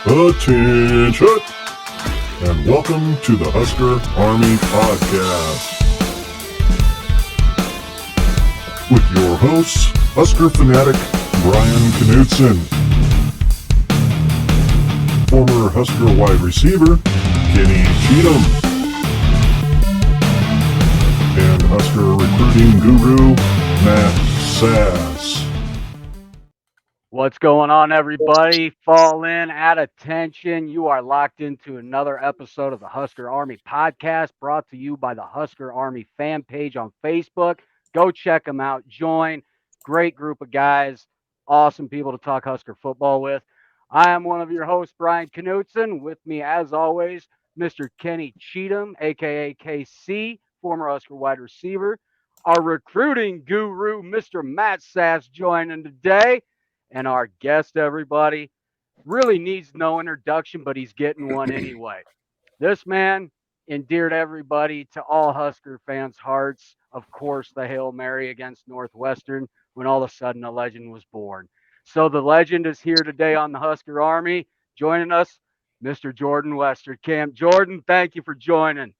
Attention! And welcome to the Husker Army Podcast. With your hosts, Husker fanatic Brian Knutson, former Husker wide receiver Kenny Cheatham, and Husker recruiting guru Matt Sass. What's going on, everybody? Fall in, at attention. You are locked into another episode of the Husker Army Podcast, brought to you by the Husker Army fan page on Facebook. Go check them out. Join. Great group of guys. Awesome people to talk Husker football with. I am one of your hosts, Brian Knutson. With me, as always, Mr. Kenny Cheatham, a.k.a. KC, former Husker wide receiver. Our recruiting guru, Mr. Matt Sass, joining today. And our guest, everybody, really needs no introduction, but he's getting one anyway. This man endeared everybody to all Husker fans' hearts. Of course, the Hail Mary against Northwestern when all of a sudden a legend was born. So the legend is here today on the Husker Army. Joining us, Mr. Jordan Westerkamp. Jordan, thank you for joining.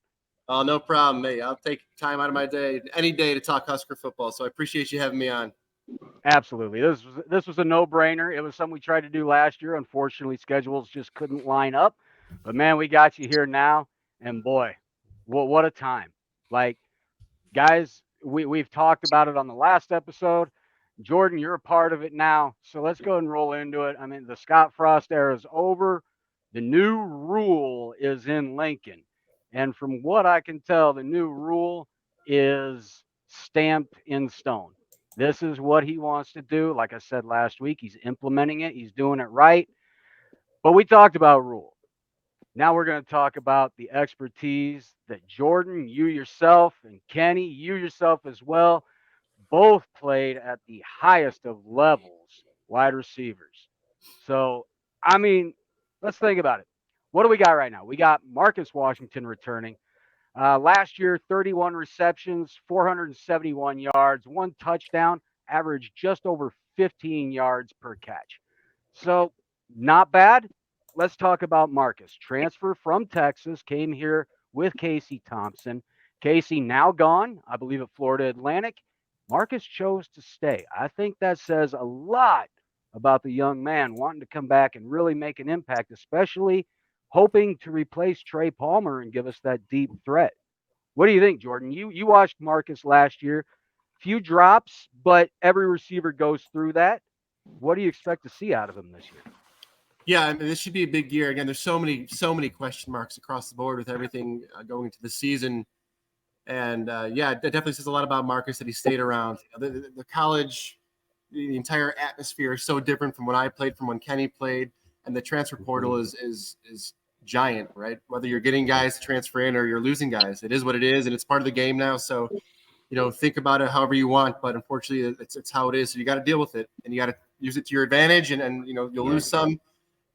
Oh, no problem, mate. I'll take time out of my day, any day, to talk Husker football. So I appreciate you having me on. Absolutely. This was a no-brainer. It was something we tried to do last year. Unfortunately, schedules just couldn't line up. But, man, we got you here now. And, boy, what a time. Like, guys, we've talked about it on the last episode. Jordan, you're a part of it now. So let's go and roll into it. I mean, the Scott Frost era is over. The new rule is in Lincoln. And from what I can tell, the new rule is stamped in stone. This is what he wants to do. Like I said last week, he's implementing it. He's doing it right. But we talked about rule. Now we're going to talk about the expertise that Jordan, you yourself, and Kenny, you yourself as well, both played at the highest of levels, wide receivers. So, I mean, let's think about it. What do we got right now? We got Marcus Washington returning. Last year, 31 receptions, 471 yards, 1 touchdown, averaged just over 15 yards per catch. So, not bad. Let's talk about Marcus. Transfer from Texas, came here with Casey Thompson. Casey now gone, I believe, at Florida Atlantic. Marcus chose to stay. I think that says a lot about the young man wanting to come back and really make an impact, especially hoping to replace Trey Palmer and give us that deep threat. What do you think, Jordan? You watched Marcus last year. Few drops, but every receiver goes through that. What do you expect to see out of him this year? Yeah, I mean, this should be a big year. Again, there's so many question marks across the board with everything going into the season. And, yeah, it definitely says a lot about Marcus that he stayed around. The college, the entire atmosphere is so different from when I played, from when Kenny played. And the transfer portal is giant, right? Whether you're getting guys to transfer in or you're losing guys, it is what it is, and it's part of the game now. So, think about it however you want, but unfortunately, it's how it is. So you got to deal with it, and you got to use it to your advantage. And you'll lose some,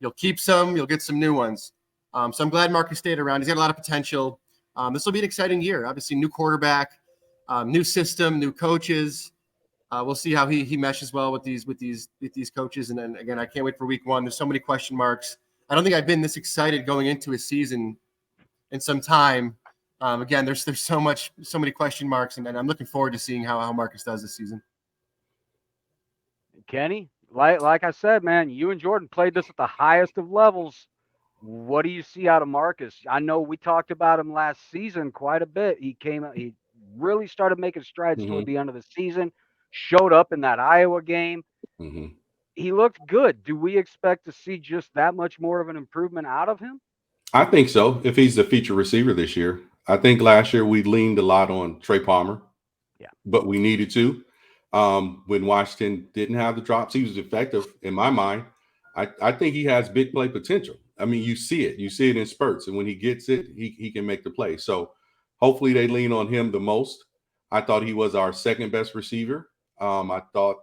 you'll keep some, you'll get some new ones. So I'm glad Marcus stayed around. He's got a lot of potential. This will be an exciting year. Obviously, new quarterback, new system, new coaches. We'll see how he meshes well with these coaches. And then again, I can't wait for week 1. There's so many question marks. I don't think I've been this excited going into a season in some time. Again, there's so many question marks, and I'm looking forward to seeing how Marcus does this season. Kenny, like I said, man, you and Jordan played this at the highest of levels. What do you see out of Marcus? I know we talked about him last season quite a bit. He really started making strides toward the end of the season, showed up in that Iowa game. He looked good. Do we expect to see just that much more of an improvement out of him? I think so, if he's the feature receiver this year. I think last year we leaned a lot on Trey Palmer. Yeah. But we needed to. When Washington didn't have the drops, he was effective in my mind. I think he has big play potential. I mean, you see it in spurts. And when he gets it, he can make the play. So hopefully they lean on him the most. I thought he was our second best receiver. I thought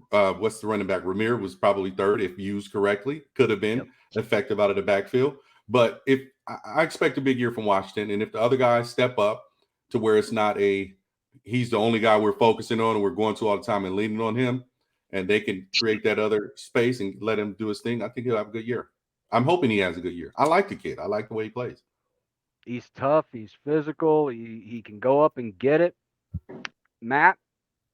what's the running back? Ramir was probably third if used correctly. Could have been effective out of the backfield. But if I expect a big year from Washington, and if the other guys step up to where it's not he's the only guy we're focusing on and we're going to all the time and leaning on him, and they can create that other space and let him do his thing, I think he'll have a good year. I'm hoping he has a good year. I like the kid. I like the way he plays. He's tough. He's physical. He can go up and get it. Matt,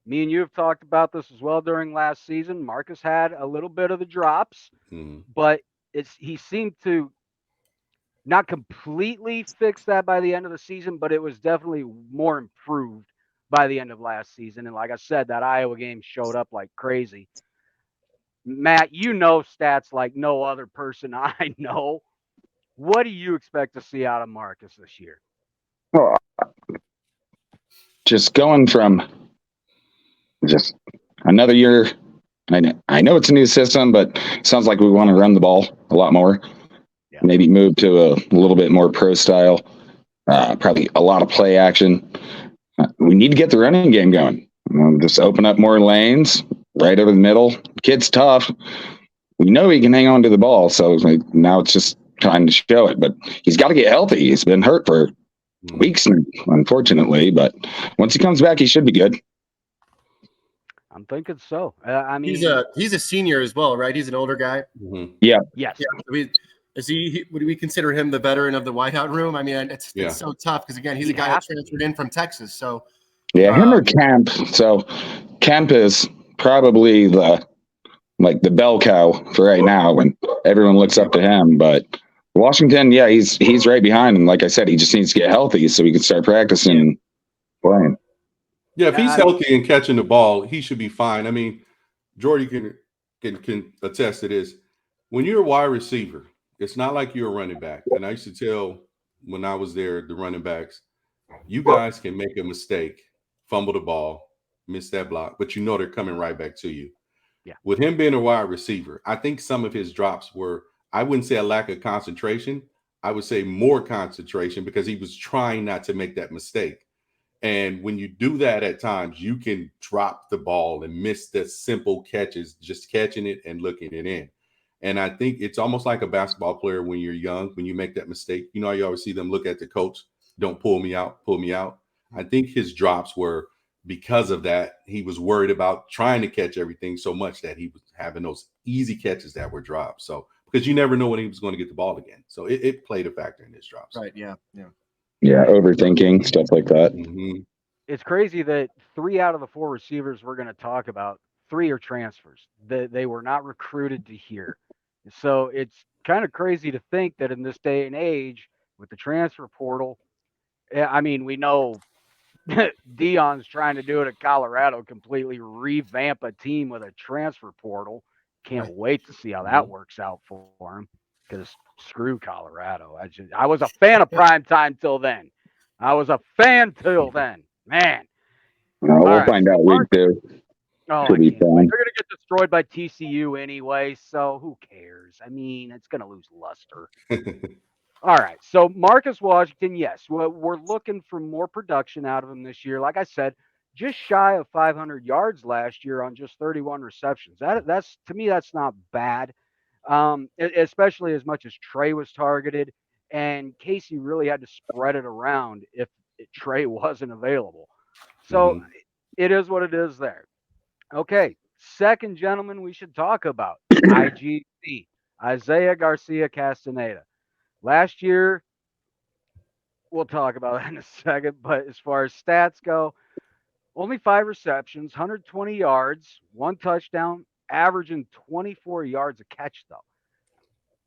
me and you have talked about this as well during last season. Marcus had a little bit of the drops, but he seemed to not completely fix that by the end of the season, but it was definitely more improved by the end of last season. And like I said, that Iowa game showed up like crazy. Matt, you know stats like no other person I know. What do you expect to see out of Marcus this year? Well, just going from just another year. I know it's a new system, but it sounds like we want to run the ball a lot more. Yeah. Maybe move to a little bit more pro style. Probably a lot of play action. We need to get the running game going. Just open up more lanes right over the middle. Kid's tough. We know he can hang on to the ball, so now it's just trying to show it. But he's got to get healthy. He's been hurt for weeks, unfortunately. But once he comes back, he should be good. I'm thinking so. I mean, he's a senior as well, right? He's an older guy. Mm-hmm. Yeah. Yes. Yeah. Would we consider him the veteran of the whiteout room? I mean, it's so tough because again, he's a guy that transferred in from Texas. So him or Camp. So Camp is probably the bell cow for right now when everyone looks up to him. But Washington, he's right behind him. Like I said, he just needs to get healthy so he can start practicing and playing. Yeah, if he's healthy and catching the ball, he should be fine. I mean, Jordy can attest to this. When you're a wide receiver, it's not like you're a running back. And I used to tell when I was there, the running backs, you guys can make a mistake, fumble the ball, miss that block, but you know they're coming right back to you. Yeah. With him being a wide receiver, I think some of his drops were, I wouldn't say a lack of concentration. I would say more concentration because he was trying not to make that mistake. And when you do that at times, you can drop the ball and miss the simple catches, just catching it and looking it in. And I think it's almost like a basketball player when you're young, when you make that mistake. You know, you always see them look at the coach, don't pull me out, pull me out. I think his drops were because of that. He was worried about trying to catch everything so much that he was having those easy catches that were dropped. So because you never know when he was going to get the ball again. So it played a factor in his drops. Right. Yeah. Yeah, overthinking, stuff like that. Mm-hmm. It's crazy that 3 out of the 4 receivers we're going to talk about, 3 are transfers. They were not recruited to here. So it's kind of crazy to think that in this day and age with the transfer portal, I mean, we know Deion's trying to do it at Colorado, completely revamp a team with a transfer portal. Can't wait to see how that works out for him. Because screw Colorado. I was a fan of primetime till then. I was a fan till then. Man. We'll find out week 2. Oh, they're going to get destroyed by TCU anyway, so who cares? I mean, it's going to lose luster. All right, so Marcus Washington, yes, we're looking for more production out of him this year. Like I said, just shy of 500 yards last year on just 31 receptions. That's to me, that's not bad. Especially as much as Trey was targeted, and Casey really had to spread it around if Trey wasn't available. So it is what it is there. Okay, second gentleman we should talk about, IGC, Isaiah Garcia Castaneda. Last year, we'll talk about that in a second, but as far as stats go, only 5 receptions, 120 yards, 1 touchdown, averaging 24 yards a catch, though.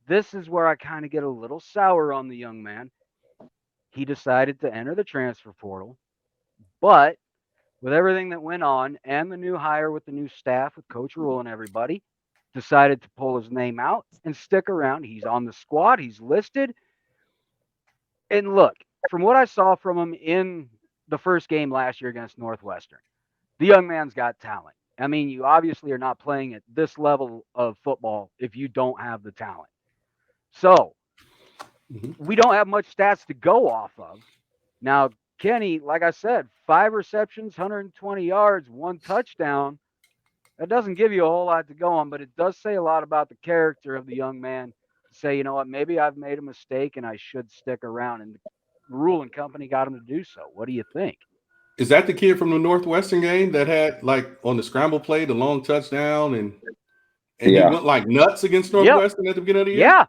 This is where I kind of get a little sour on the young man. He decided to enter the transfer portal, but with everything that went on and the new hire with the new staff, with Coach Rule and everybody, decided to pull his name out and stick around. He's on the squad. He's listed. And look, from what I saw from him in the first game last year against Northwestern, the young man's got talent. I mean, you obviously are not playing at this level of football if you don't have the talent. So we don't have much stats to go off of. Now, Kenny, like I said, 5 receptions, 120 yards, 1 touchdown. That doesn't give you a whole lot to go on, but it does say a lot about the character of the young man to say, you know what, maybe I've made a mistake and I should stick around. And Rule and company got him to do so. What do you think? Is that the kid from the Northwestern game that had like on the scramble play, the long touchdown, and he went like nuts against Northwestern at the beginning of the year? Yeah.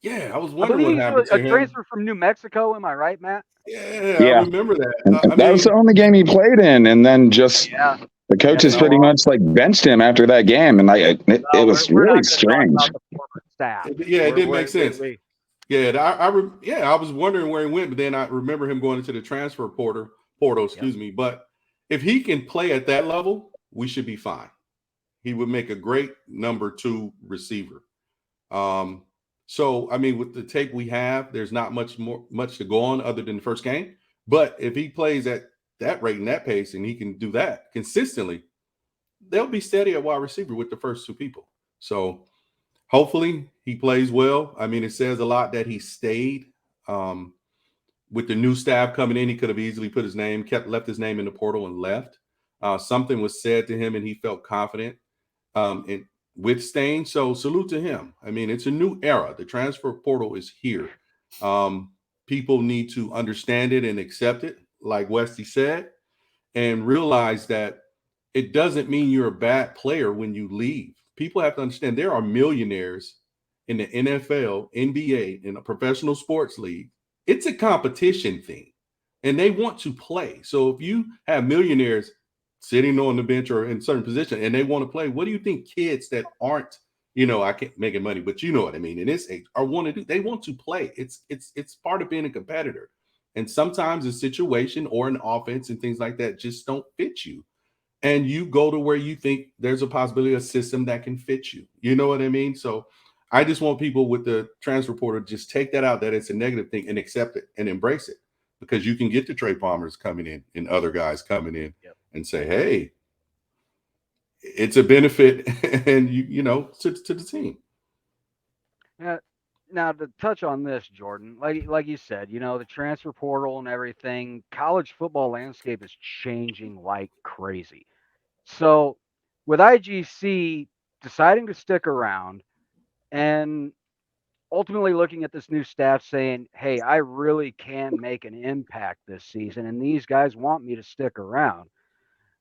Yeah, I was I wondering believe what he's happened to a him. transfer from New Mexico. Am I right, Matt? Yeah, I remember that. That was the only game he played in, and then just the coaches pretty much like benched him after that game, and it was we're really not strange. talk about the former staff. It didn't make sense. I was wondering where he went, but then I remember him going into the transfer portal. Excuse me. But if he can play at that level, we should be fine. He would make a great number 2 receiver. So I mean, with the tape we have, there's not much to go on other than the first game. But if he plays at that rate and that pace, and he can do that consistently, they'll be steady at wide receiver with the first 2 people. So hopefully he plays well. I mean, it says a lot that he stayed. With the new staff coming in, he could have easily put his name, left his name in the portal and left. Something was said to him, and he felt confident with staying. So salute to him. I mean, it's a new era. The transfer portal is here. People need to understand it and accept it, like Westy said, and realize that it doesn't mean you're a bad player when you leave. People have to understand there are millionaires in the NFL, NBA, in a professional sports league. It's a competition thing, and they want to play. So if you have millionaires sitting on the bench or in certain position and they want to play, what do you think kids that aren't, I can't making money, but you know what I mean, in this age are want to do? They want to play. It's part of being a competitor. And sometimes a situation or an offense and things like that just don't fit you. And you go to where you think there's a possibility of a system that can fit you. You know what I mean? So I just want people with the transfer portal to just take that out, that it's a negative thing, and accept it and embrace it, because you can get the Trey Palmers coming in and other guys coming in and say, hey, it's a benefit and to the team. Yeah. Now to touch on this, Jordan, like you said, the transfer portal and everything, college football landscape is changing like crazy. So with IGC deciding to stick around and ultimately looking at this new staff saying, hey, I really can make an impact this season, and these guys want me to stick around.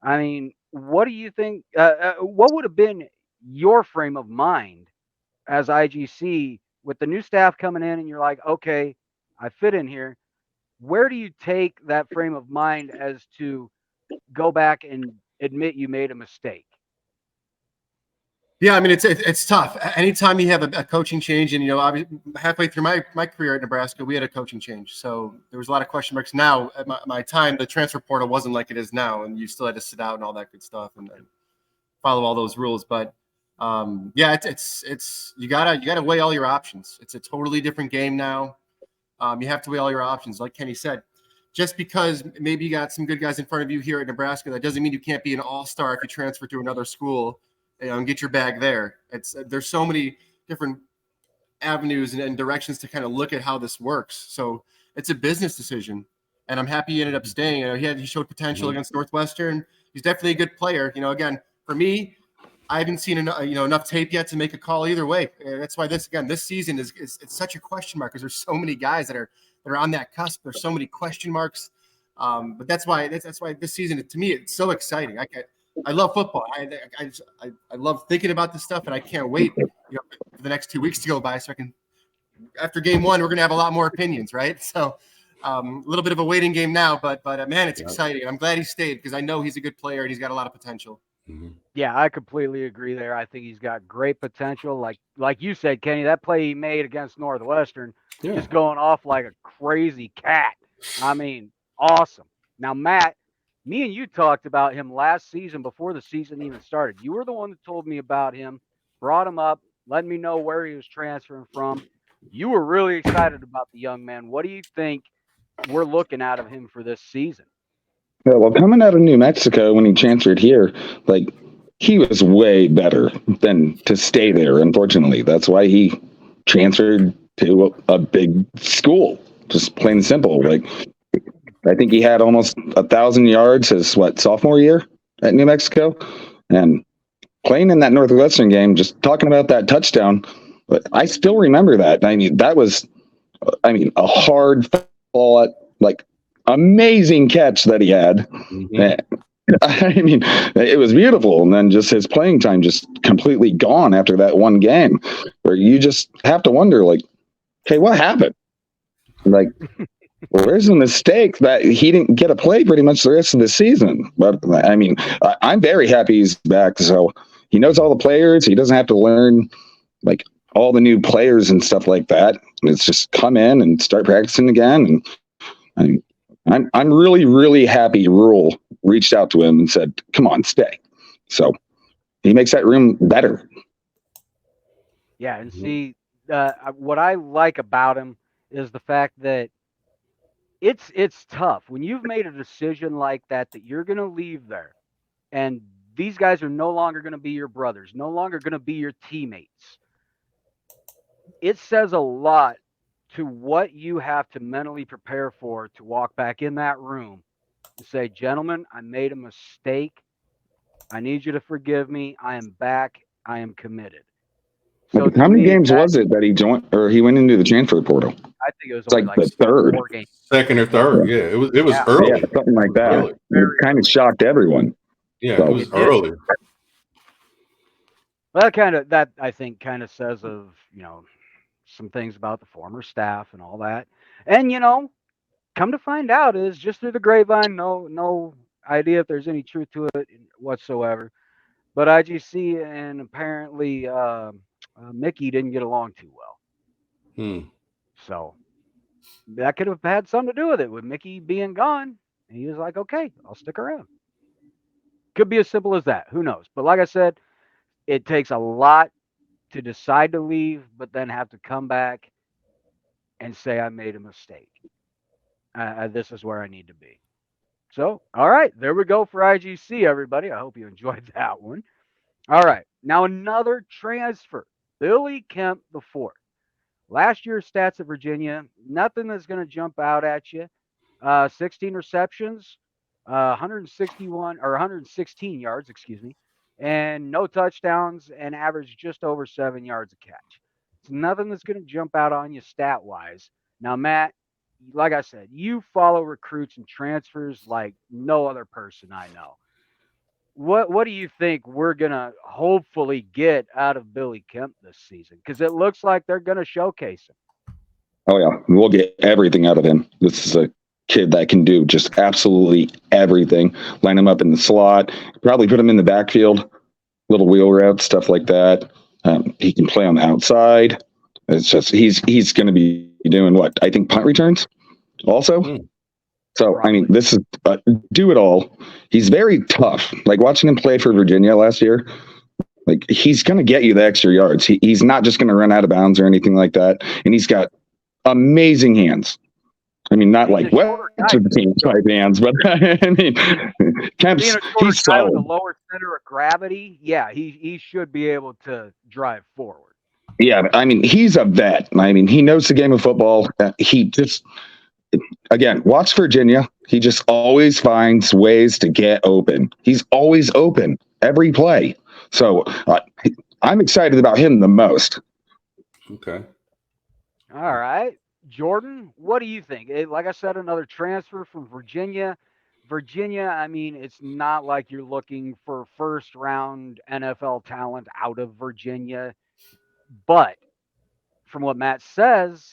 I mean, what do you think? What would have been your frame of mind as IGC with the new staff coming in and you're like, okay, I fit in here? Where do you take that frame of mind as to go back and admit you made a mistake? Yeah, I mean, it's tough. Anytime you have a coaching change, and halfway through my career at Nebraska, we had a coaching change, so there was a lot of question marks. Now, at my time, the transfer portal wasn't like it is now, and you still had to sit out and all that good stuff and follow all those rules. But it's you gotta weigh all your options. It's a totally different game now. You have to weigh all your options, like Kenny said. Just because maybe you got some good guys in front of you here at Nebraska, that doesn't mean you can't be an all-star if you transfer to another school and get your bag there. There's so many different avenues and directions to kind of look at how this works. So it's a business decision, and I'm happy he ended up staying. He showed potential against Northwestern. He's definitely a good player. Again, for me, I haven't seen enough tape yet to make a call either way. That's why this season is it's such a question mark, because there's so many guys that are on that cusp. There's so many question marks. But that's why this season, to me, it's so exciting. I love football. I love thinking about this stuff, and I can't wait for the next 2 weeks to go by, so I can. After game 1, we're going to have a lot more opinions, right? So a little bit of a waiting game now, but man, it's exciting. I'm glad he stayed, because I know he's a good player and he's got a lot of potential. Mm-hmm. Yeah, I completely agree there. I think he's got great potential. Like you said, Kenny, that play he made against Northwestern, just going off like a crazy cat. I mean, awesome. Now, Matt, me and you talked about him last season before the season even started. You were the one that told me about him, brought him up, let me know where he was transferring from. You were really excited about the young man. What do you think we're looking out of him for this season? Yeah, well, coming out of New Mexico when he transferred here, he was way better than to stay there. Unfortunately, that's why he transferred to a big school. Just plain and simple. I think he had almost 1,000 yards his sophomore year at New Mexico, and playing in that Northwestern game. Just talking about that touchdown, I still remember that. I mean, that was, a hard ball at amazing catch that he had. Mhm. I mean, it was beautiful. And then just his playing time just completely gone after that one game where you just have to wonder, like, hey, what happened? Like, where's the mistake that he didn't get a play pretty much the rest of the season? But I mean, I'm very happy he's back. So he knows all the players. He doesn't have to learn like all the new players and stuff like that. It's just come in and start practicing again. And I'm really, really happy Rule reached out to him and said, come on, stay. So he makes that room better. Yeah, and see, what I like about him is the fact that it's tough when you've made a decision like that you're going to leave there, and these guys are no longer going to be your brothers, no longer going to be your teammates. It says a lot to what you have to mentally prepare for to walk back in that room and say, gentlemen, I made a mistake. I need you to forgive me. I am back. I am committed. So How many games was it that he joined or he went into the transfer portal? I think it was It's only like the third, 4 games. Second or third. Yeah, it was Yeah. early. Yeah, something like that. Early. It kind of shocked everyone. Yeah, So- it was early. Well, that I think kind of says of, some things about the former staff and all that. And, come to find out is just through the grapevine, no idea if there's any truth to it whatsoever. But IGC and apparently Mickey didn't get along too well. So that could have had something to do with it, with Mickey being gone. And he was like, okay, I'll stick around. Could be as simple as that. Who knows? But like I said, it takes a lot to decide to leave, but then have to come back and say, I made a mistake. This is where I need to be. So, all right, there we go for IGC, everybody. I hope you enjoyed that one. All right, now another transfer, Billy Kemp IV. Last year's stats at Virginia, nothing that's going to jump out at you. 16 receptions, 116 yards, excuse me, and no touchdowns, and averaged just over 7 yards a catch. It's nothing that's going to jump out on you stat wise. Now, Matt, like I said, you follow recruits and transfers like no other person I know. What do you think we're gonna hopefully get out of Billy Kemp this season? Because it looks like they're gonna showcase him. Oh yeah, we'll get everything out of him. This is a kid that can do just absolutely everything. Line him up in the slot, probably put him in the backfield, little wheel routes, stuff like that. He can play on the outside. It's just he's going to be doing what I think punt returns also. So I mean, this is do it all. He's very tough. Like watching him play for Virginia last year. Like he's going to get you the extra yards. He's not just going to run out of bounds or anything like that. And he's got amazing hands. I mean, not like Westerkamp type hands, but I mean, Kemp's he's solid. With a lower center of gravity, yeah, he should be able to drive forward. Yeah, I mean, he's a vet. I mean, he knows the game of football. He just, again, watch Virginia. He just always finds ways to get open. He's always open every play. So I'm excited about him the most. Okay. All right. Jordan, what do you think? Like I said, another transfer from Virginia. Virginia, I mean, it's not like you're looking for first round NFL talent out of Virginia. But from what Matt says,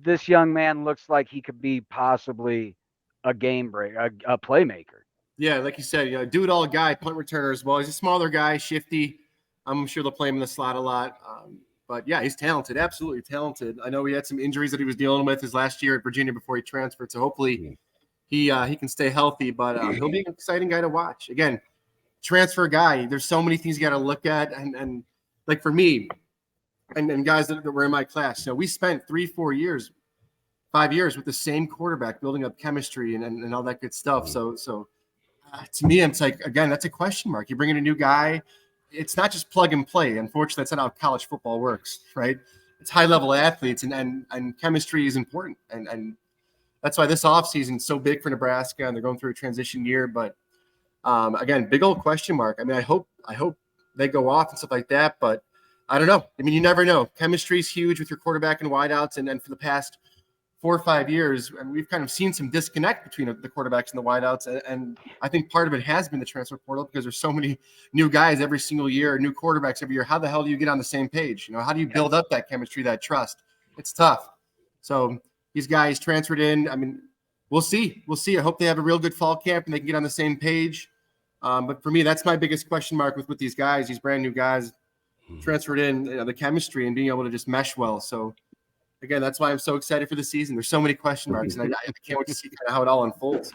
this young man looks like he could be possibly a game breaker, a playmaker. Yeah, like you said, do it all guy, punt returner as well. He's a smaller guy, shifty. I'm sure they'll play him in the slot a lot. But yeah, he's talented, absolutely talented. I know he had some injuries that he was dealing with his last year at Virginia before he transferred. So hopefully he can stay healthy, but he'll be an exciting guy to watch. Again, transfer guy. There's so many things you got to look at. And like for me and guys that were in my class, we spent 3-4 years, 5 years with the same quarterback, building up chemistry and all that good stuff. So to me, it's like, again, that's a question mark. You bring in a new guy. It's not just plug and play. Unfortunately, that's not how college football works, right? It's high-level athletes, and chemistry is important. And that's why this offseason is so big for Nebraska, and they're going through a transition year. But, again, big old question mark. I mean, I hope they go off and stuff like that, but I don't know. I mean, you never know. Chemistry is huge with your quarterback and wideouts, and then for the past 4 or 5 years, and we've kind of seen some disconnect between the quarterbacks and the wideouts. And I think part of it has been the transfer portal, because there's so many new guys every single year, new quarterbacks every year. How the hell do you get on the same page? How do you build up that chemistry, that trust? It's tough. So these guys transferred in. I mean, we'll see. I hope they have a real good fall camp and they can get on the same page. But for me, that's my biggest question mark with these guys, these brand new guys transferred in, the chemistry and being able to just mesh well. So again, that's why I'm so excited for the season. There's so many question marks, and I can't wait to see kind of how it all unfolds.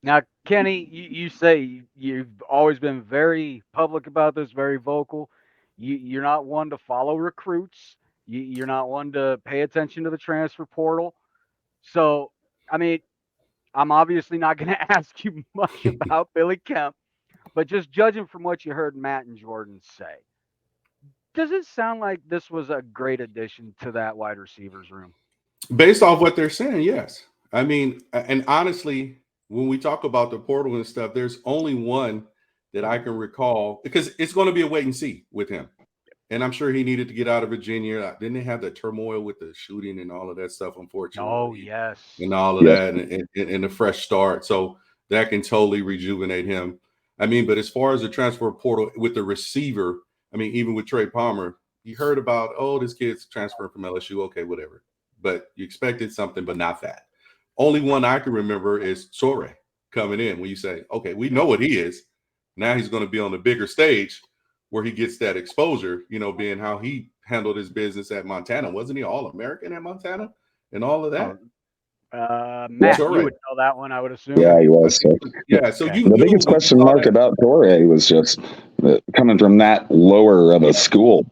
Now, Kenny, you say you've always been very public about this, very vocal. You're not one to follow recruits. You're not one to pay attention to the transfer portal. So, I mean, I'm obviously not going to ask you much about Billy Kemp, but just judging from what you heard Matt and Jordan say, does it sound like this was a great addition to that wide receivers room? Based off what they're saying, yes. I mean, and honestly, when we talk about the portal and stuff, there's only one that I can recall, because it's going to be a wait and see with him. And I'm sure he needed to get out of Virginia. Didn't they have the turmoil with the shooting and all of that stuff, unfortunately? Oh, yes. And all of that and a fresh start. So that can totally rejuvenate him. I mean, but as far as the transfer portal with the receiver, I mean, even with Trey Palmer, you heard about, this kid's transferring from LSU. Okay, whatever. But you expected something, but not that. Only one I can remember is Torrey coming in when you say, okay, we know what he is. Now he's going to be on the bigger stage where he gets that exposure, being how he handled his business at Montana. Wasn't he All-American at Montana and all of that? Matt, you would know that one, I would assume. Yeah, he was. So. Yeah, so the biggest question mark about Torrey was just coming from that lower of a school.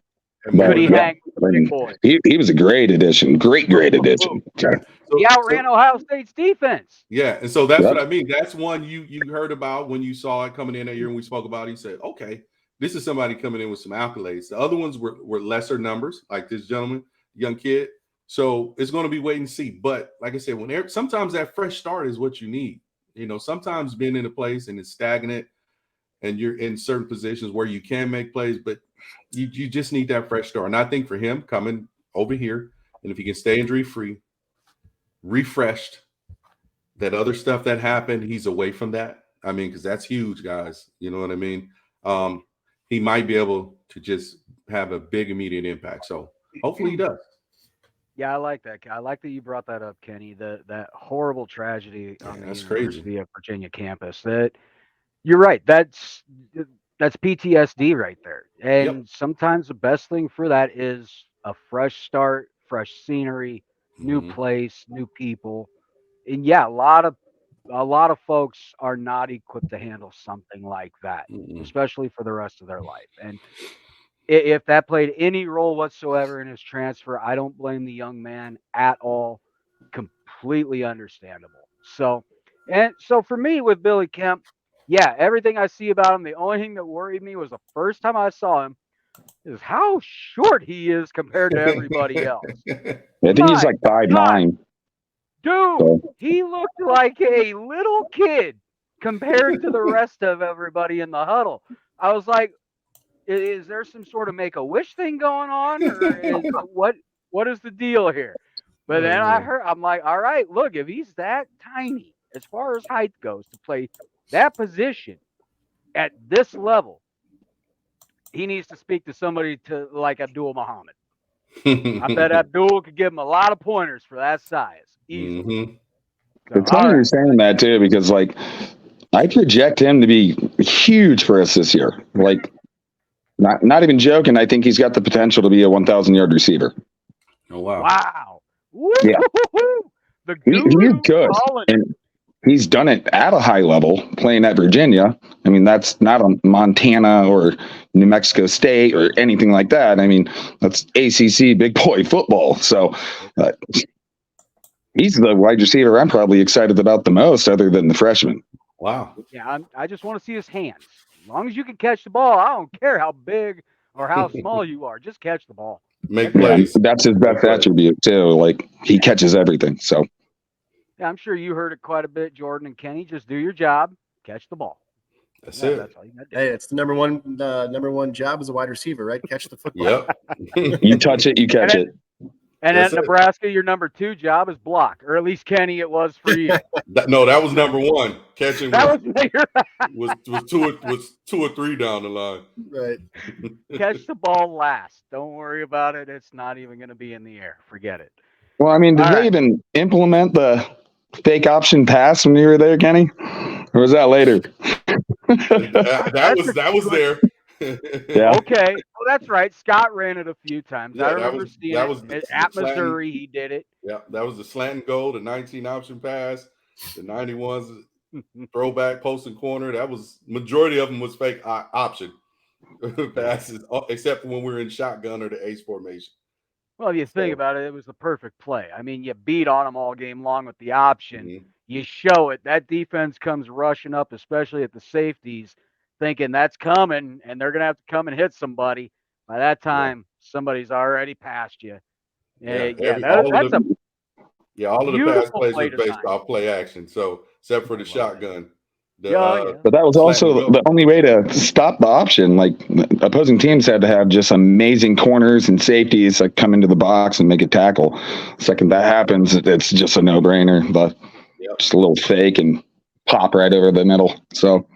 Could he hang with the big boy? He was a great addition. Great addition. He outran Ohio State's defense. Yeah, and so that's what I mean. That's one you heard about when you saw it coming in that year and we spoke about it. You said, okay, this is somebody coming in with some accolades. The other ones were lesser numbers, like this gentleman, young kid. So it's going to be wait and see. But like I said, sometimes that fresh start is what you need. Sometimes being in a place and it's stagnant and you're in certain positions where you can make plays, but you just need that fresh start. And I think for him coming over here, and if he can stay injury-free, refreshed, that other stuff that happened, he's away from that. I mean, because that's huge, guys. You know what I mean? He might be able to just have a big immediate impact. So hopefully he does. Yeah, I like that. I like that you brought that up, Kenny. That horrible tragedy on the University of Virginia campus. That you're right. That's PTSD right there. And sometimes the best thing for that is a fresh start, fresh scenery, new place, new people. And yeah, a lot of folks are not equipped to handle something like that, especially for the rest of their life. And if that played any role whatsoever in his transfer, I don't blame the young man at all. Completely understandable. So for me with Billy Kemp, yeah, everything I see about him, the only thing that worried me was the first time I saw him is how short he is compared to everybody else. I think he's like 5'9". Dude, he looked like a little kid compared to the rest of everybody in the huddle. I was like, is there some sort of Make-A-Wish thing going on? Or what is the deal here? But then I'm like, all right, look, if he's that tiny, as far as height goes, to play that position at this level, he needs to speak to somebody like Abdul Muhammad. I bet Abdul could give him a lot of pointers for that size. Easily. It's funny you're saying that too, because I project him to be huge for us this year. Not even joking. I think he's got the potential to be a 1,000-yard receiver. Oh wow! Wow! Yeah. He's good, calling. and he's done it at a high level, playing at Virginia. I mean, that's not on Montana or New Mexico State or anything like that. I mean, that's ACC big boy football. So he's the wide receiver I'm probably excited about the most, other than the freshman. Wow. Yeah, I just want to see his hands. As long as you can catch the ball, I don't care how big or how small you are. Just catch the ball. Make plays. That's his best attribute too. He catches everything. So yeah, I'm sure you heard it quite a bit, Jordan and Kenny. Just do your job, catch the ball. That's it. That's all you got to do. Hey, it's the number one job as a wide receiver, right? Catch the football. Yep. You touch it, you catch it. And That's at it. Nebraska, your number 2 job is block, or at least Kenny, it was for you. No, that was number one. Catching That was two or three down the line. Right. catch the ball last. Don't worry about it. It's not even going to be in the air. Forget it. Well, I mean, did All they right. even implement the fake option pass when you were there, Kenny? Or was that later? That was there. Yeah. Okay. Oh, that's right. Scott ran it a few times. I Yeah, remember seeing that it was the at slanting. Missouri. He did it. Yeah, that was the slant and goal, the 19 option pass, the 91s throwback post and corner. That was majority of them was fake option passes, except when we were in shotgun or the ace formation. Well, if you think about it, it was the perfect play. I mean, you beat on them all game long with the option. Mhm. You show it. That defense comes rushing up, especially at the safeties, thinking that's coming, and they're going to have to come and hit somebody. By that time, somebody's already past you. And that's a all of the pass beautiful plays play were based design. off play action. So except for the love shotgun, Yeah. But that was slant and also go. the only way to stop the option. Like opposing teams had to have just amazing corners and safeties that come into the box and make a tackle. The second that happens, it's just a no-brainer. But just a little fake and pop right over the middle. So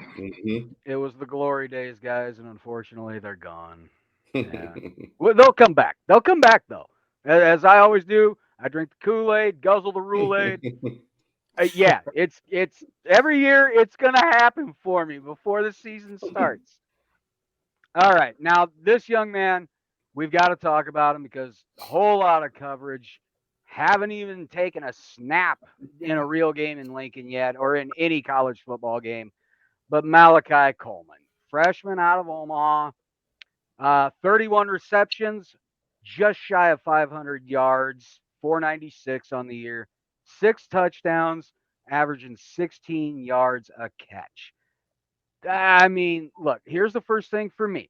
It was the glory days, guys, and unfortunately, they're gone. Yeah. Well, they'll come back. They'll come back, though. As I always do, I drink the Kool-Aid, guzzle the Roule-Aid. Yeah, it's every year it's going to happen for me before the season starts. All right. Now, this young man, we've got to talk about him because a whole lot of coverage. Haven't even taken a snap in a real game in Lincoln yet or in any college football game. But Malachi Coleman, freshman out of Omaha, 31 receptions, just shy of 500 yards, 496 on the year, 6 touchdowns, averaging 16 yards a catch. I mean, look, here's the first thing for me.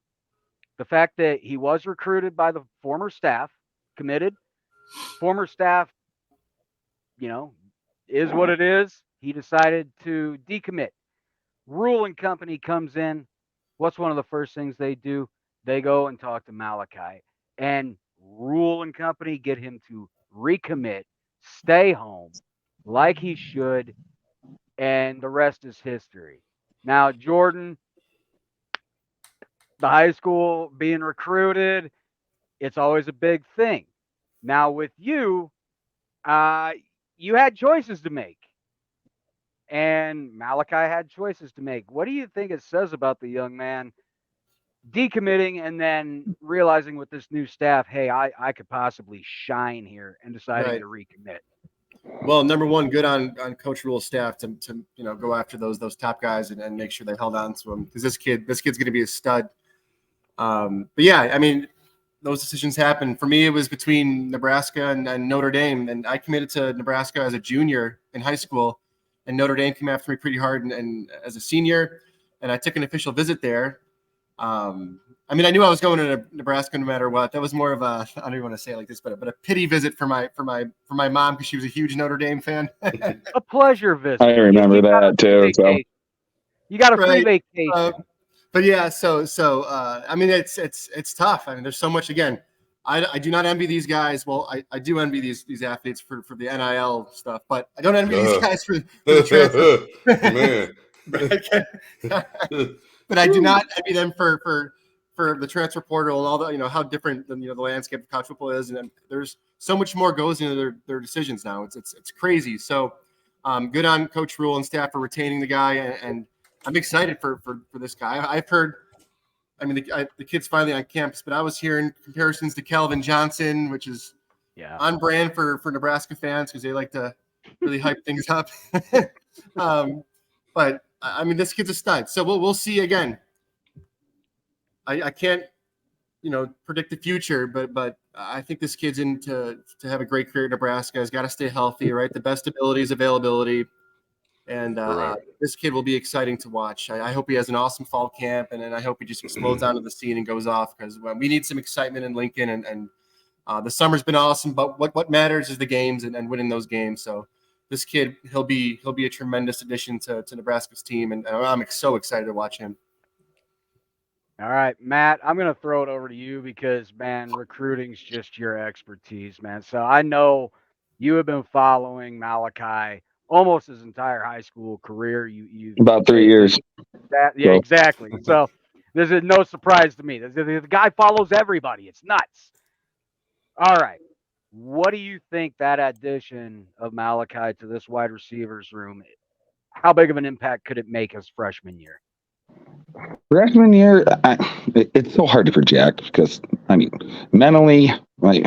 The fact that he was recruited by the former staff, committed, former staff, is what it is. He decided to decommit. Rule and company comes in. What's one of the first things they do? They go and talk to Malachi. And Rule and company get him to recommit, stay home like he should, and the rest is history. Now, Jordan, the high school being recruited, it's always a big thing. Now, with you, you had choices to make. And Malachi had choices to make. What do you think it says about the young man decommitting and then realizing with this new staff, hey, I could possibly shine here and deciding to recommit? Well, number one, good on Coach Rule's staff to go after those top guys and make sure they held on to him because this kid's going to be a stud. But yeah, I mean, those decisions happen. For me, it was between Nebraska and Notre Dame, and I committed to Nebraska as a junior in high school, and Notre Dame came after me pretty hard and as a senior, and I took an official visit there. I mean, I knew I was going to Nebraska no matter what. That was more of a, I don't even want to say it like this, but a pity visit for my mom because she was a huge Notre Dame fan. A pleasure visit. I remember that too. So you got a free vacation. But yeah, so I mean, it's tough. I mean, there's so much. Again, I do not envy these guys. Well, I do envy these athletes for the NIL stuff, but I don't envy these guys for the transfer. Man. But I do not envy them for the transfer portal and all the how different the landscape of college football is, and there's so much more goes into their decisions now. It's crazy. So good on Coach Rule and staff for retaining the guy, and I'm excited for this guy. I've heard, I mean, the kid's finally on campus, but I was hearing comparisons to Calvin Johnson, which is on brand for Nebraska fans because they like to really hype things up. But I mean, this kid's a stud. So we'll see again. I can't, predict the future, but I think this kid's in to have a great career at Nebraska. Has got to stay healthy, right? The best ability is availability. And this kid will be exciting to watch. I hope he has an awesome fall camp, and then I hope he just explodes onto the scene and goes off because we need some excitement in Lincoln. And the summer's been awesome, but what matters is the games and winning those games. So this kid, he'll be a tremendous addition to Nebraska's team, and I'm so excited to watch him. All right, Matt, I'm going to throw it over to you because, man, recruiting's just your expertise, man. So I know you have been following Malachi almost his entire high school career. You've About 3 paid years. that. Yeah, So exactly. So this is no surprise to me. The guy follows everybody. It's nuts. All right. What do you think that addition of Malachi to this wide receivers room, how big of an impact could it make his freshman year? freshman year, it's so hard to project because I mean, mentally, like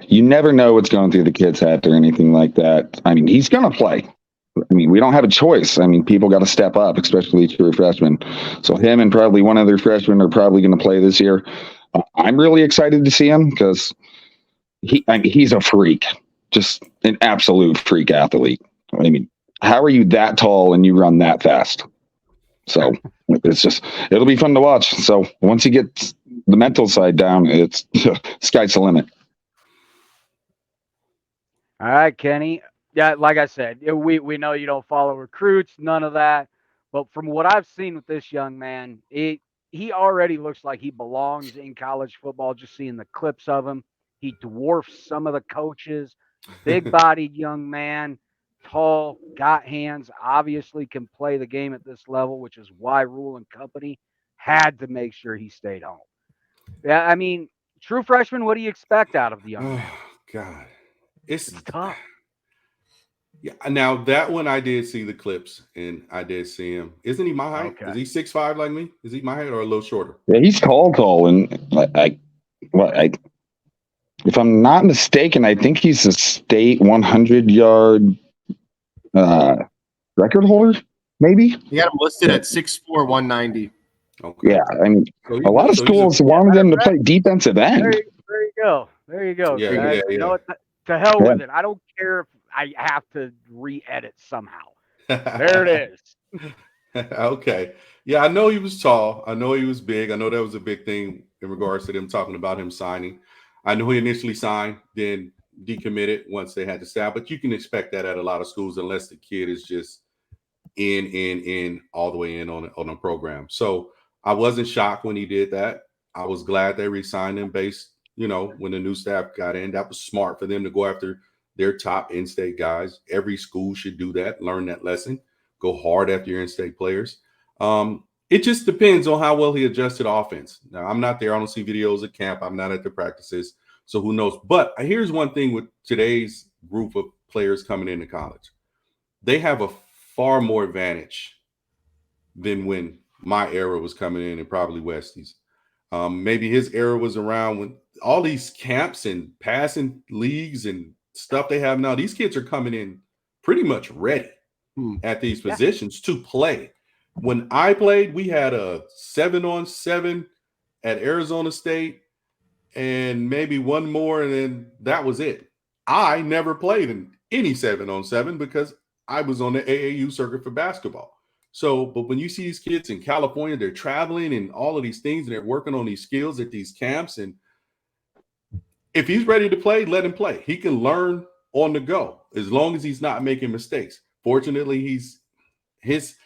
you never know what's going through the kid's head or anything like that. I mean, he's gonna play. I mean, we don't have a choice. I mean, people got to step up, especially true freshmen. So him and probably one other freshman are probably going to play this year. I'm really excited to see him because he's a freak, just an absolute freak athlete. I mean, how are you that tall and you run that fast? So it'll be fun to watch. So once he gets the mental side down, it's sky's the limit. All right, Kenny. Yeah, like I said, we know you don't follow recruits, none of that. But from what I've seen with this young man, he already looks like he belongs in college football. Just seeing the clips of him, he dwarfs some of the coaches. Big-bodied young man, tall, got hands. Obviously, can play the game at this level, which is why Rule and Company had to make sure he stayed home. Yeah, I mean, true freshman. What do you expect out of the young man? Oh God, It's it's tough. yeah. Now that one I did see the clips and I did see him. Isn't he my height? Okay. Is he 6'5" like me? Is he my height or a little shorter? Yeah, he's tall, and if I'm not mistaken, I think he's a state 100-yard record holder. Maybe. He had him listed at 6'4", 190. Okay. Yeah, I mean, So a lot of schools wanted him to play defensive end. There you go. There you go. Yeah. You know what? To hell with it. I don't care if I have to re-edit somehow. There it is. Okay. Yeah, I know he was tall. I know he was big. I know that was a big thing in regards to them talking about him signing. I know he initially signed, then decommitted once they had to staff. But you can expect that at a lot of schools unless the kid is just in all the way in on a program. So I wasn't shocked when he did that. I was glad they re-signed him based, when the new staff got in. That was smart for them to go after their top in-state guys. Every school should do that, learn that lesson, go hard after your in-state players. It just depends on how well he adjusted offense. Now, I'm not there. I don't see videos at camp. I'm not at the practices. So who knows? But here's one thing with today's group of players coming into college. They have a far more advantage than when my era was coming in and probably Westy's. Maybe his era was around when all these camps and passing leagues and stuff they have now. These kids are coming in pretty much ready at these positions to play. When I played, we had a 7-on-7 at Arizona State and maybe one more, and then that was it. I never played in any 7-on-7 because I was on the AAU circuit for basketball. So, but when you see these kids in California, they're traveling and all of these things, and they're working on these skills at these camps. And if he's ready to play, let him play. He can learn on the go as long as he's not making mistakes. Fortunately, his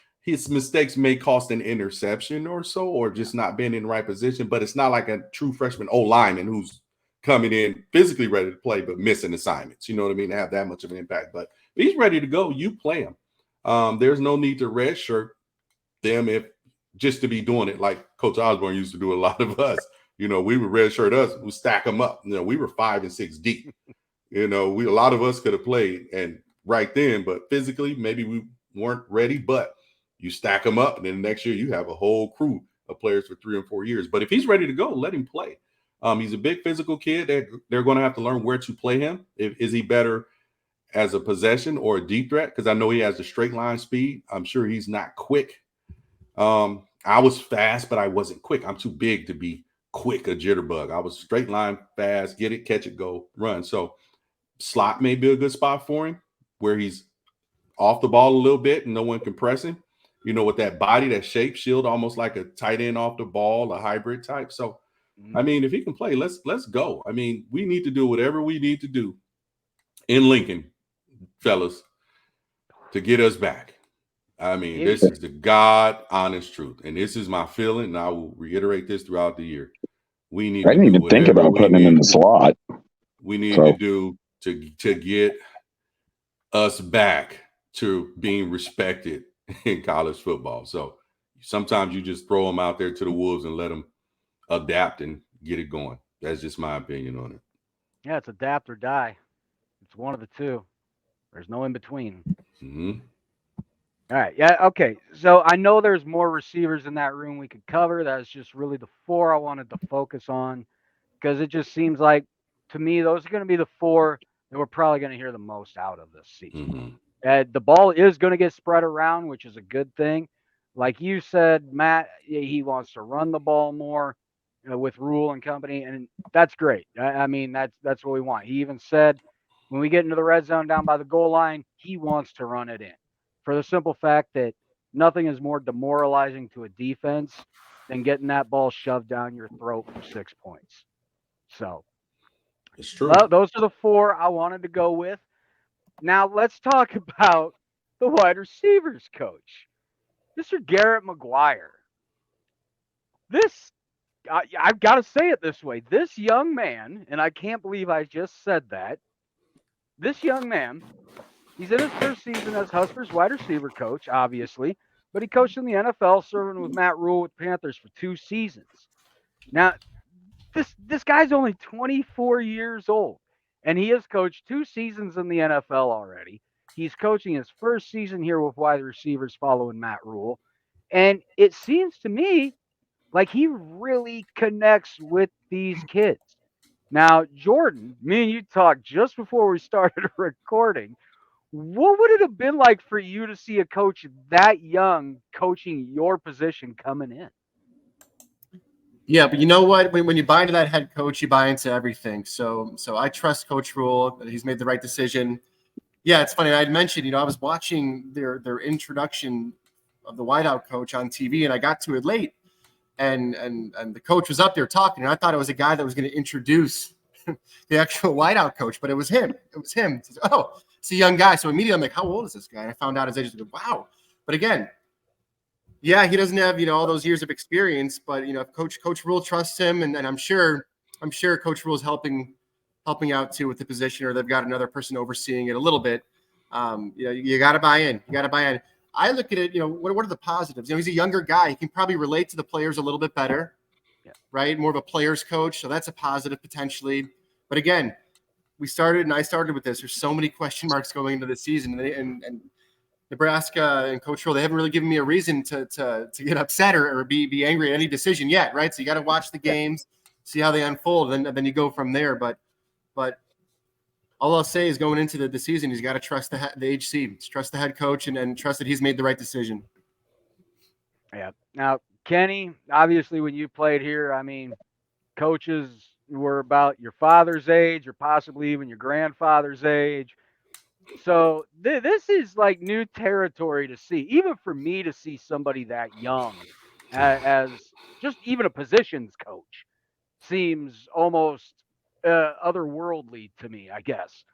mistakes may cost an interception or so, or just not being in the right position. But it's not like a true freshman lineman who's coming in physically ready to play, but missing assignments. You know what I mean? Have that much of an impact. But if he's ready to go, you play him. There's no need to redshirt them if just to be doing it like Coach Osborne used to do a lot of us. We would redshirt us, we stack them up. We were 5 and 6 deep. A lot of us could have played and right then, but physically maybe we weren't ready. But you stack them up, and then the next year you have a whole crew of players for 3 and 4 years. But if he's ready to go, let him play. He's a big physical kid. They're going to have to learn where to play him. Is he better as a possession or a deep threat? Because I know he has the straight line speed. I'm sure he's not quick. I was fast, but I wasn't quick. I'm too big to be quick, a jitterbug. I was straight line, fast, get it, catch it, go, run. So slot may be a good spot for him where he's off the ball a little bit and no one can press him. With that body, that shape, shield, almost like a tight end off the ball, a hybrid type. So, I mean, if he can play, let's go. I mean, we need to do whatever we need to do in Lincoln, fellas, to get us back. I mean, this is the God honest truth. And this is my feeling, and I will reiterate this throughout the year. We need I to didn't do even think whatever about we putting him in need. the slot. We need So- to do to get us back to being respected in college football. So sometimes you just throw them out there to the wolves and let them adapt and get it going. That's just my opinion on it. Yeah, it's adapt or die. It's one of the two. There's no in between. Mm-hmm. All right. Yeah. Okay. So I know there's more receivers in that room we could cover. That's just really the four I wanted to focus on because it just seems like to me those are going to be the four that we're probably going to hear the most out of this season. Mm-hmm. The ball is going to get spread around, which is a good thing. Like you said, Matt, he wants to run the ball more with Rule and company, and that's great. I mean, that's what we want. He even said when we get into the red zone down by the goal line, he wants to run it in for the simple fact that nothing is more demoralizing to a defense than getting that ball shoved down your throat for 6 points. So It's true. well, those are the four I wanted to go with. Now let's talk about the wide receivers coach, Mr. Garret McGuire. This, I've got to say it this way. This young man, and I can't believe I just said that, this young man, he's in his first season as Huskers wide receiver coach, obviously, but he coached in the NFL, serving with Matt Rule with Panthers for 2 seasons. Now, this guy's only 24 years old, and he has coached 2 seasons in the NFL already. He's coaching his first season here with wide receivers following Matt Rule, and it seems to me like he really connects with these kids. Now, Jordan, me and you talked just before we started recording. What would it have been like for you to see a coach that young coaching your position coming in? Yeah, but you know what? When you buy into that head coach, you buy into everything. So I trust Coach Rule that he's made the right decision. Yeah, it's funny. I'd mentioned, I was watching their introduction of the wideout coach on TV, and I got to it late, and the coach was up there talking, and I thought it was a guy that was going to introduce the actual wideout coach, but it was him. It was him. Oh, it's a young guy. So immediately I'm like, how old is this guy? And I found out his age. Wow. But again, yeah, he doesn't have, all those years of experience, but if Coach Rule trusts him, and I'm sure Coach Rule is helping out too with the position, or they've got another person overseeing it a little bit. You got to buy in. You got to buy in. I look at it, what are the positives? He's a younger guy. He can probably relate to the players a little bit better, right? More of a player's coach, so that's a positive potentially. But again, I started with this. There's so many question marks going into the season, and Nebraska and Coach Rule, they haven't really given me a reason to get upset or be angry at any decision yet, right? So you got to watch the games, see how they unfold, and then you go from there. But all I'll say is going into the season, he's got to trust the HC, trust the head coach, and trust that he's made the right decision. Yeah. Now, Kenny, obviously when you played here, I mean, coaches were about your father's age or possibly even your grandfather's age. So this is like new territory to see, even for me to see somebody that young as just even a positions coach seems almost otherworldly to me, I guess.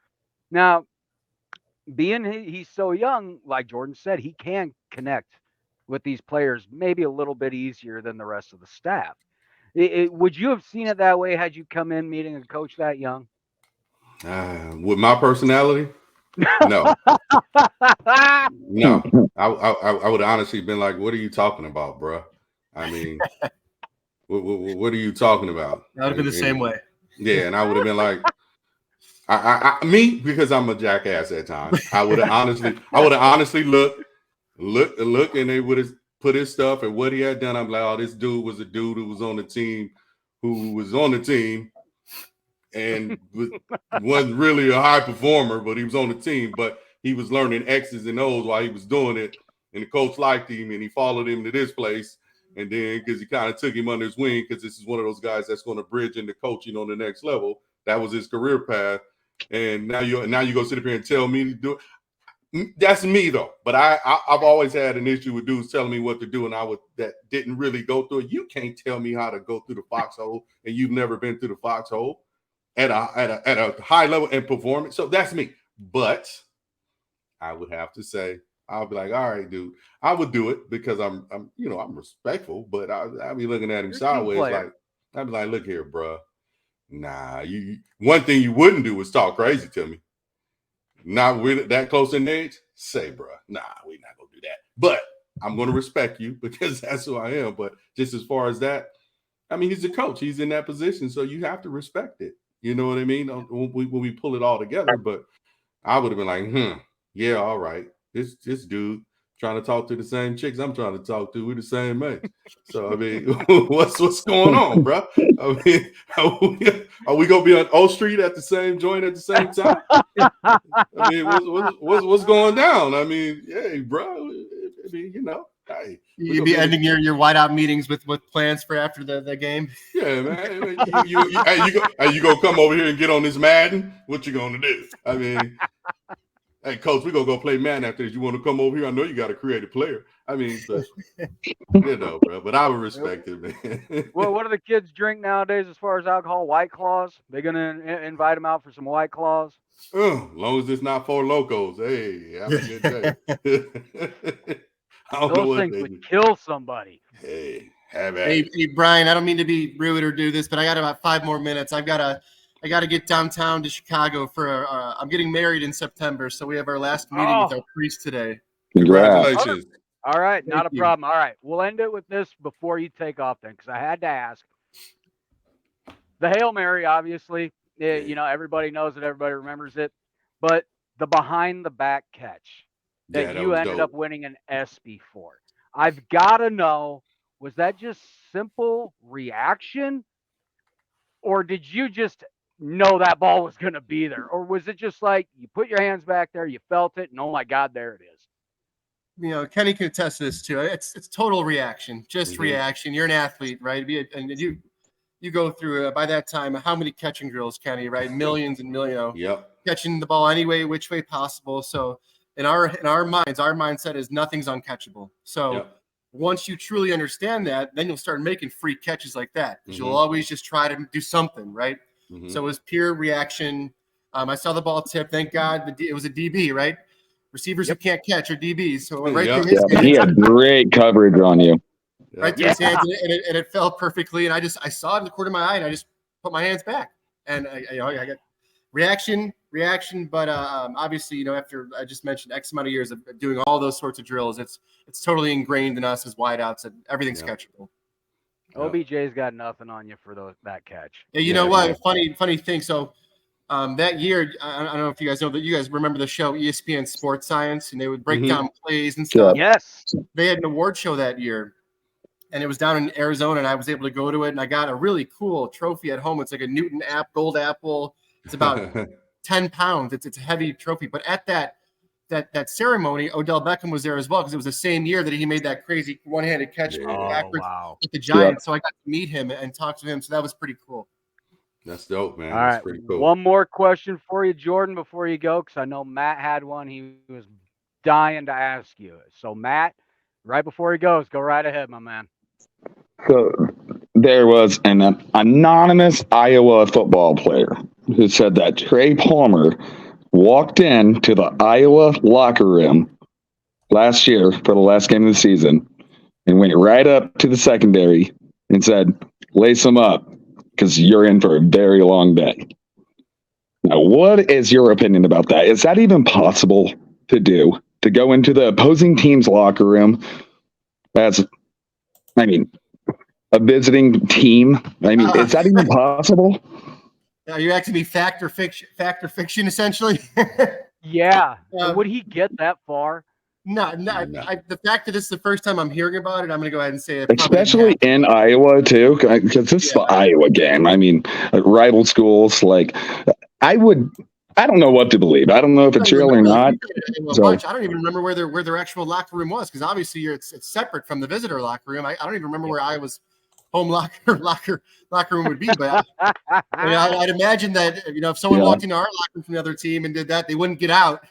Now, being he's so young, like Jordan said, he can connect with these players maybe a little bit easier than the rest of the staff. Would you have seen it that way had you come in meeting a coach that young? With my personality, no. No, I would honestly been like, "What are you talking about, bro? I mean, what are you talking about?" That would have been the same way. Yeah, and I would have been like, me, because I'm a jackass at times. I would have honestly looked, and they would have put his stuff and what he had done. I'm like, oh, this dude was a dude who was on the team, and wasn't really a high performer, but he was on the team. But he was learning X's and O's while he was doing it, and the coach liked him, and he followed him to this place. And then because he kind of took him under his wing, because this is one of those guys that's going to bridge into coaching on the next level. That was his career path. And now you go sit up here and tell me to do it. That's me though. But I've always had an issue with dudes telling me what to do, and that didn't really go through it. You can't tell me how to go through the foxhole, and you've never been through the foxhole at a high level and performance. So that's me. But I would have to say I'll be like, all right, dude. I would do it because I'm respectful, but I'll be looking at him You're a team sideways, player. like I'd be like, look here, bro. Nah, one thing you wouldn't do is talk crazy to me. Not we're that close in age. Say, bro, nah, we're not gonna do that. But I'm gonna respect you because that's who I am. But just as far as that, I mean, he's a coach. He's in that position, so you have to respect it. You know what I mean? When we pull it all together, but I would have been like, yeah, all right. This dude trying to talk to the same chicks I'm trying to talk to. We're the same age. So I mean, what's going on, bro? I mean, are we gonna be on O Street at the same joint at the same time? I mean, what's going down? I mean, hey, bro. I mean, hey, You'd be ending your whiteout meetings with plans for after the game. Yeah, man. You gonna come over here and get on this Madden? What you gonna do? I mean, hey, coach, we gonna go play Madden after this. You want to come over here? I know you got a creative player. I mean, but, bro. But I would respect it, man. Well, what do the kids drink nowadays as far as alcohol? White Claws? They're gonna invite them out for some White Claws. As long as it's not Four Locos. Hey, have a good day. Those things would kill somebody. Hey, have at it. Hey, Brian, I don't mean to be rude or do this, but I got about 5 more minutes. I gotta get downtown to Chicago for I'm getting married in September, so we have our last meeting with our priest today. Congratulations. All right, not a problem. All right, we'll end it with this before you take off then, because I had to ask. The Hail Mary, obviously, everybody knows it, everybody remembers it, but the behind the back catch that you ended up winning an ESPY for. I've got to know, was that just simple reaction? Or did you just know that ball was going to be there? Or was it just like you put your hands back there, you felt it, and oh my God, there it is? Kenny can attest to this too. It's total reaction, just reaction. You're an athlete, right? And you go through by that time, how many catching drills, Kenny, right? Millions and millions. Yep. Catching the ball any way, which way possible. So in our minds, our mindset is nothing's uncatchable. So once you truly understand that, then you'll start making free catches like that. Because you'll always just try to do something, right? So it was pure reaction. I saw the ball tip. Thank God it was a DB, right? Receivers who can't catch are DBs. So right through his hands. He had great coverage on you. Right through his hands, and it fell perfectly. And I saw it in the corner of my eye, and I just put my hands back. And I got reaction. But obviously, after I just mentioned X amount of years of doing all those sorts of drills, it's totally ingrained in us as wideouts that everything's catchable. OBJ's got nothing on you for that catch. Yeah, you know what? Funny thing. So that year, I don't know if you guys know that. You guys remember the show ESPN Sports Science, and they would break down plays and stuff. Yes. They had an award show that year, and it was down in Arizona, and I was able to go to it, and I got a really cool trophy at home. It's like a Newton gold apple. It's about 10 pounds. It's a heavy trophy. But at that ceremony, Odell Beckham was there as well, because it was the same year that he made that crazy one-handed catch backwards with the Giants. So I got to meet him and talk to him. So that was pretty cool. That's dope, man. All That's right, pretty cool. One more question for you, Jordan, before you go, because I know Matt had one he was dying to ask you. So, Matt, right before he goes, go right ahead, my man. So there was an anonymous Iowa football player who said that Trey Palmer walked into the Iowa locker room last year for the last game of the season and went right up to the secondary and said, lace them up because you're in for a very long day. Now, what is your opinion about that? Is that even possible to do, to go into the opposing team's locker room as, a visiting team? Is that even possible? Are you asking me fact or fiction, essentially? Yeah. Would he get that far? No. The fact that it's the first time I'm hearing about it, I'm going to go ahead and say it. Especially in Iowa, too, because this is the Iowa game. Rival schools, I don't know what to believe. I don't know if it's real or not. I don't even remember where their actual locker room was, because obviously it's separate from the visitor locker room. I don't even remember where Iowa's home locker room would be. But I'd imagine that if someone walked into our locker room from the other team and did that, they wouldn't get out.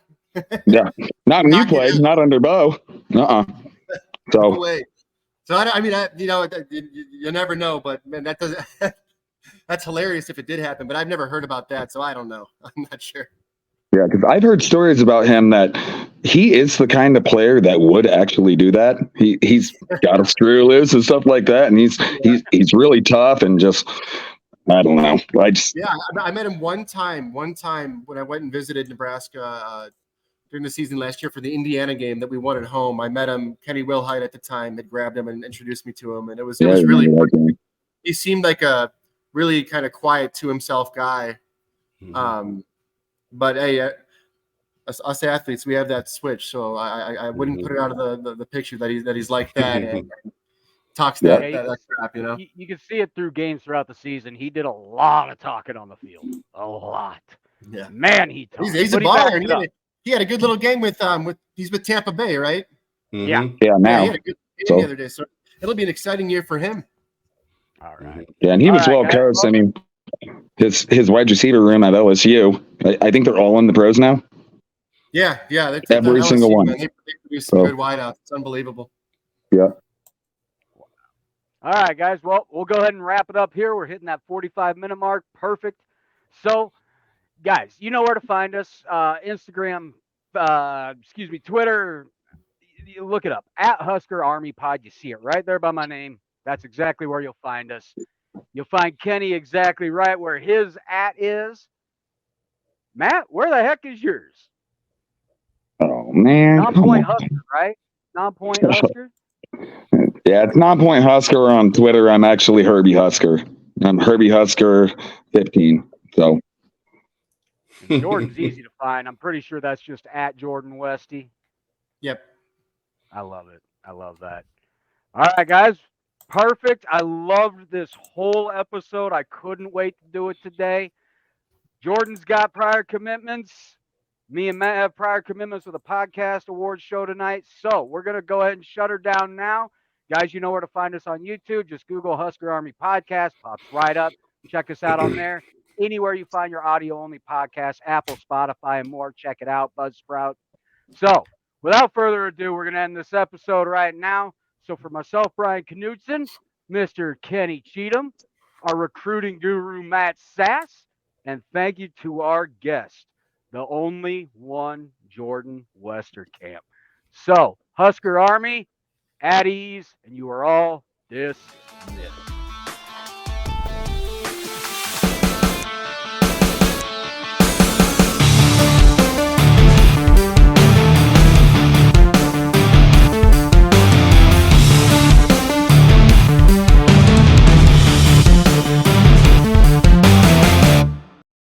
Yeah, not when you played, not under Bo. So no way. So you never know. But man, that doesn't. That's hilarious if it did happen. But I've never heard about that, so I don't know. I'm not sure. Yeah, because I've heard stories about him that he is the kind of player that would actually do that. He's got a screw loose and stuff like that, and he's really tough and just I don't know. I met him one time when I went and visited Nebraska during the season last year for the Indiana game that we won at home. I met him. Kenny Wilhite at the time had grabbed him and introduced me to him, and it was really. He seemed like a really kind of quiet to himself guy. Mhm. But hey, us athletes, we have that switch, so I wouldn't put it out of the picture that he's like that and talks that crap, you know. You can see it through games throughout the season. He did a lot of talking on the field, a lot. Yeah, man, he talked. He's a baller. He had a good little game with he's with Tampa Bay, right? Yeah, now he had a good game the other day, so it'll be an exciting year for him. All right. Yeah, and he was well coached. I mean, his wide receiver room at LSU. I think they're all in the pros now. Yeah. Every single one. They produce some good wideouts. It's unbelievable. Yeah. All right, guys. Well, we'll go ahead and wrap it up here. We're hitting that 45-minute mark. Perfect. So, guys, you know where to find us. Instagram, Twitter. You look it up. At Husker Army Pod. You see it right there by my name. That's exactly where you'll find us. You'll find Kenny exactly right where his @ is. Matt, where the heck is yours? Oh, man. Non-point Husker, right? Non-point Husker? Yeah, it's non-point Husker on Twitter. I'm actually Herbie Husker. I'm Herbie Husker 15. So and Jordan's easy to find. I'm pretty sure that's just at Jordan Westy. Yep. I love it. I love that. All right, guys. Perfect. I loved this whole episode. I couldn't wait to do it today. Jordan's got prior commitments. Me and Matt have prior commitments with a podcast awards show tonight. So we're going to go ahead and shut her down now. Guys, you know where to find us on YouTube. Just Google Husker Army Podcast. Pops right up. Check us out on there. Anywhere you find your audio-only podcast, Apple, Spotify, and more. Check it out, Buzzsprout. So without further ado, we're going to end this episode right now. So for myself, Brian Knudsen, Mr. Kenny Cheatham, our recruiting guru, Matt Sass, and thank you to our guest, the only one, Jordan Westerkamp. So, Husker Army, at ease, and you are all dismissed.